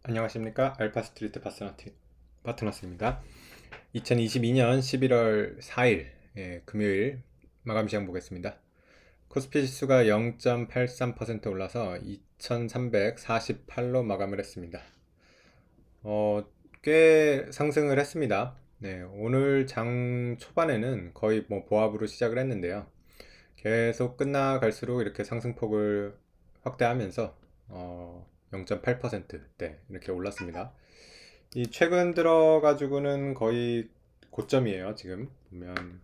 안녕하십니까. 알파스트리트 파트너스입니다. 2022년 11월 4일 금요일 마감 시장 보겠습니다. 코스피 지수가 0.83% 올라서 2348로 마감을 했습니다. 꽤 상승을 했습니다. 네, 오늘 장 초반에는 거의 뭐 보합으로 시작을 했는데요. 계속 끝나갈수록 이렇게 상승폭을 확대하면서 0.8%대 이렇게 올랐습니다. 이 최근 들어 가지고는 거의 고점이에요. 지금 보면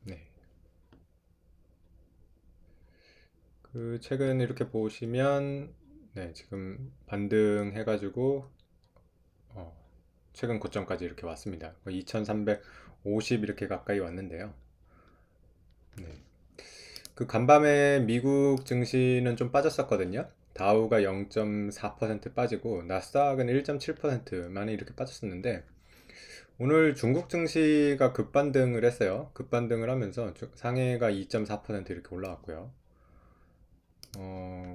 네. 그 최근 이렇게 보시면 네, 지금 반등해 가지고 어, 최근 고점까지 이렇게 왔습니다. 거의 2350 이렇게 가까이 왔는데요. 네. 그 간밤에 미국 증시는 좀 빠졌었거든요. 다우가 0.4% 빠지고 나스닥은 1.7%만에 이렇게 빠졌었는데 오늘 중국 증시가 급반등을 했어요. 급반등을 하면서 상해가 2.4% 이렇게 올라왔고요.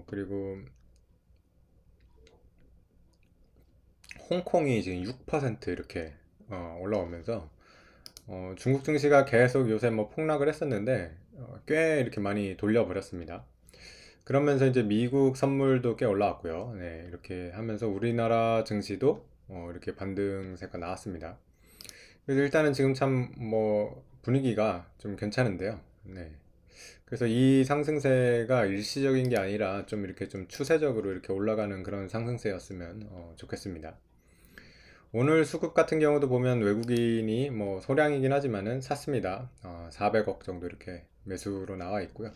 그리고 홍콩이 지금 6% 이렇게 올라오면서 중국 증시가 계속 요새 뭐 폭락을 했었는데 꽤 이렇게 많이 돌려버렸습니다. 그러면서 이제 미국 선물도 꽤 올라왔고요. 네, 이렇게 하면서 우리나라 증시도 이렇게 반등세가 나왔습니다. 그래서 일단은 지금 참 뭐 분위기가 좀 괜찮은데요. 네. 그래서 이 상승세가 일시적인 게 아니라 좀 이렇게 좀 추세적으로 이렇게 올라가는 그런 상승세였으면 좋겠습니다. 오늘 수급 같은 경우도 보면 외국인이 뭐 소량이긴 하지만은 샀습니다. 400억 정도 이렇게 매수로 나와 있고요.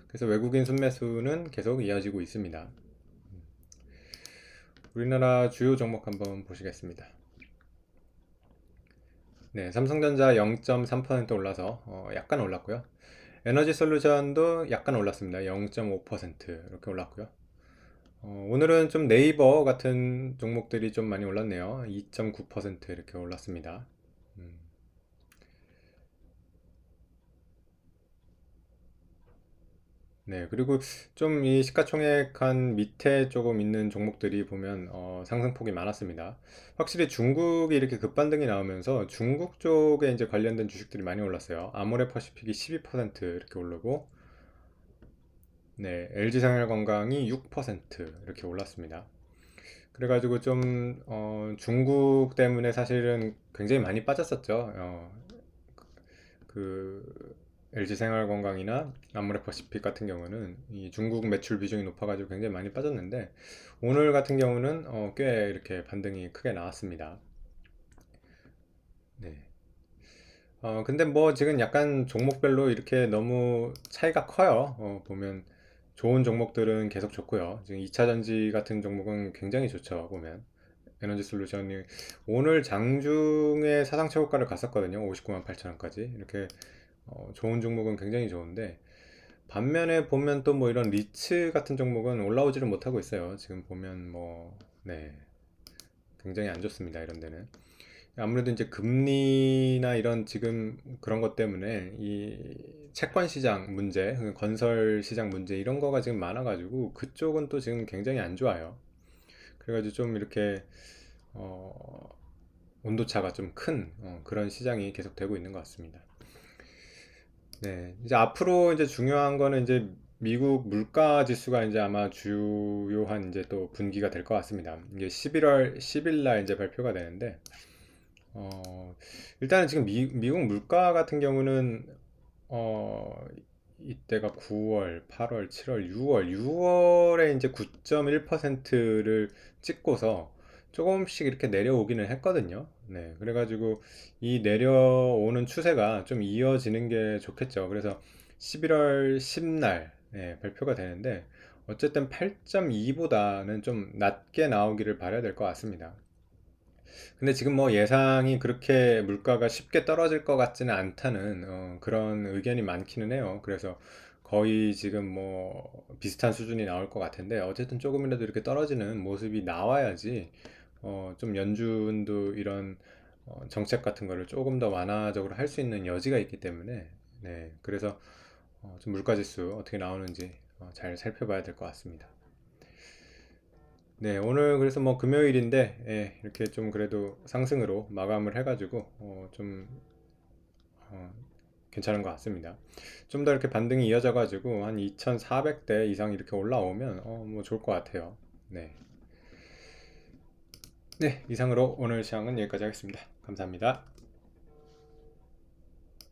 그래서 외국인 순매수는 계속 이어지고 있습니다. 우리나라 주요 종목 한번 보시겠습니다. 네, 삼성전자 0.3% 올라서 약간 올랐고요. 에너지 솔루션도 약간 올랐습니다. 0.5% 이렇게 올랐고요. 오늘은 좀 네이버 같은 종목들이 좀 많이 올랐네요. 2.9% 이렇게 올랐습니다. 음, 네, 그리고 좀 이 시가총액 한 밑에 조금 있는 종목들이 보면 상승폭이 많았습니다. 확실히 중국이 이렇게 급반등이 나오면서 중국 쪽에 이제 관련된 주식들이 많이 올랐어요. 아모레퍼시픽이 12% 이렇게 오르고, 네, LG생활건강이 6% 이렇게 올랐습니다. 그래가지고 좀 중국 때문에 사실은 굉장히 많이 빠졌었죠. 그 LG생활건강이나 아모레퍼시픽 같은 경우는 이 중국 매출 비중이 높아가지고 굉장히 많이 빠졌는데 오늘 같은 경우는 꽤 이렇게 반등이 크게 나왔습니다. 네. 근데 뭐 지금 약간 종목별로 이렇게 너무 차이가 커요. 보면 좋은 종목들은 계속 좋고요. 지금 2차전지 같은 종목은 굉장히 좋죠. 보면 에너지 솔루션이 오늘 장중에 사상 최고가를 갔었거든요. 59만 8천 원까지. 이렇게 좋은 종목은 굉장히 좋은데 반면에 보면 또 뭐 이런 리츠 같은 종목은 올라오지를 못하고 있어요. 지금 보면 뭐 네, 굉장히 안 좋습니다. 이런 데는. 아무래도 이제 금리나 이런 지금 그런 것 때문에 이 채권 시장 문제, 그 건설 시장 문제 이런 거가 지금 많아가지고 그쪽은 또 지금 굉장히 안 좋아요. 그래가지고 좀 이렇게 어, 온도차가 좀 큰 그런 시장이 계속 되고 있는 것 같습니다. 네, 이제 앞으로 이제 중요한 거는 이제 미국 물가 지수가 이제 아마 주요한 이제 또 분기가 될 것 같습니다. 이게 11월 10일 날 이제 발표가 되는데 일단은 지금 미국 물가 같은 경우는 어, 이때가 9월, 8월, 7월, 6월, 6월에 이제 9.1%를 찍고서 조금씩 이렇게 내려오기는 했거든요. 네, 그래가지고 이 내려오는 추세가 좀 이어지는 게 좋겠죠. 그래서 11월 10날 발표가 되는데 어쨌든 8.2보다는 좀 낮게 나오기를 바라야 될 것 같습니다. 근데 지금 뭐 예상이 그렇게 물가가 쉽게 떨어질 것 같지는 않다는 그런 의견이 많기는 해요. 그래서 거의 지금 뭐 비슷한 수준이 나올 것 같은데 어쨌든 조금이라도 이렇게 떨어지는 모습이 나와야지 좀 연준도 이런 정책 같은 거를 조금 더 완화적으로 할 수 있는 여지가 있기 때문에 네 그래서 좀 물가 지수 어떻게 나오는지 잘 살펴봐야 될 것 같습니다. 네, 오늘 그래서 뭐 금요일인데 예, 이렇게 좀 그래도 상승으로 마감을 해가지고 좀 어, 괜찮은 것 같습니다. 좀 더 이렇게 반등이 이어져가지고 한 2,400대 이상 이렇게 올라오면 뭐 좋을 것 같아요. 네, 네, 이상으로 오늘 시황은 여기까지 하겠습니다. 감사합니다.